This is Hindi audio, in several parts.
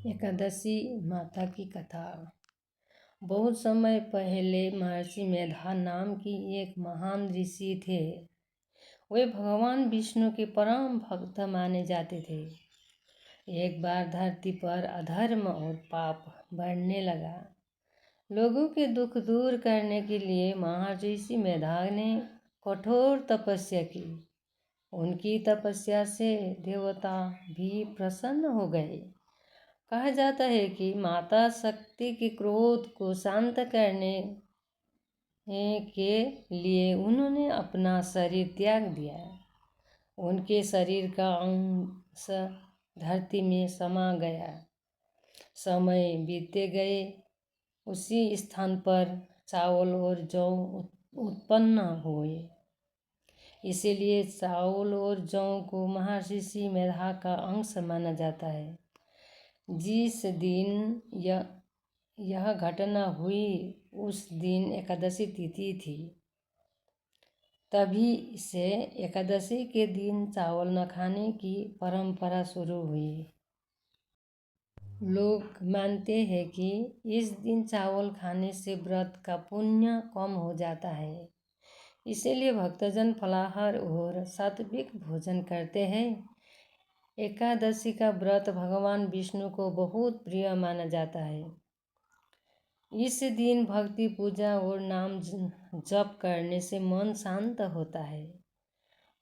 एकादशी माता की कथा। बहुत समय पहले महर्षि मेधा नाम की एक महान ऋषि थे। वे भगवान विष्णु के परम भक्त माने जाते थे। एक बार धरती पर अधर्म और पाप बढ़ने लगा। लोगों के दुख दूर करने के लिए महर्षि मेधा ने कठोर तपस्या की। उनकी तपस्या से देवता भी प्रसन्न हो गए। कहा जाता है कि माता शक्ति के क्रोध को शांत करने के लिए उन्होंने अपना शरीर त्याग दिया। उनके शरीर का अंश धरती में समा गया। समय बीतते गए, उसी स्थान पर चावल और जौ उत्पन्न हुए। इसीलिए चावल और जौ को महर्षि मेधा का अंश माना जाता है। जिस दिन यह घटना हुई उस दिन एकादशी तिथि थी। तभी से एकादशी के दिन चावल न खाने की परंपरा शुरू हुई। लोग मानते हैं कि इस दिन चावल खाने से व्रत का पुण्य कम हो जाता है। इसीलिए भक्तजन फलाहार और सात्विक भोजन करते हैं। एकादशी का व्रत भगवान विष्णु को बहुत प्रिय माना जाता है। इस दिन भक्ति पूजा और नाम जप करने से मन शांत होता है।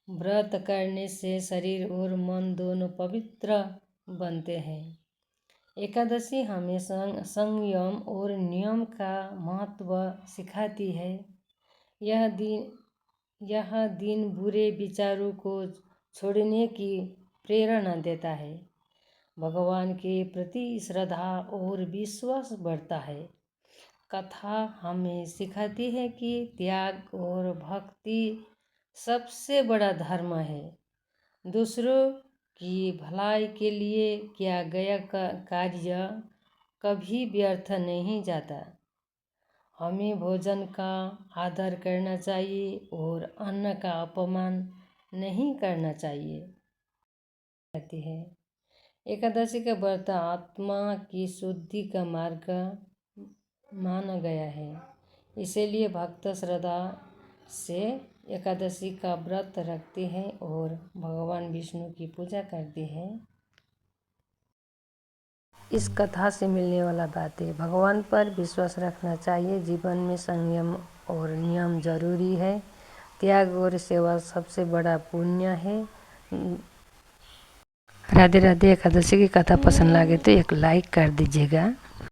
व्रत करने से शरीर और मन दोनों पवित्र बनते हैं। एकादशी हमें संयम और नियम का महत्व सिखाती है। यह दिन बुरे विचारों को छोड़ने की प्रेरणा देता है। भगवान के प्रति श्रद्धा और विश्वास बढ़ता है। कथा हमें सिखाती है कि त्याग और भक्ति सबसे बड़ा धर्म है। दूसरों की भलाई के लिए किया गया कार्य कभी व्यर्थ नहीं जाता। हमें भोजन का आदर करना चाहिए और अन्न का अपमान नहीं करना चाहिए। कहती है एकादशी का व्रत आत्मा की शुद्धि का मार्ग माना गया है। इसीलिए भक्त श्रद्धा से एकादशी का व्रत रखते हैं और भगवान विष्णु की पूजा करते हैं। इस कथा से मिलने वाला बातें: भगवान पर विश्वास रखना चाहिए। जीवन में संयम और नियम जरूरी है। त्याग और सेवा सबसे बड़ा पुण्य है। राधे राधे। एकादशी की कथा पसंद लगे तो एक लाइक कर दीजिएगा।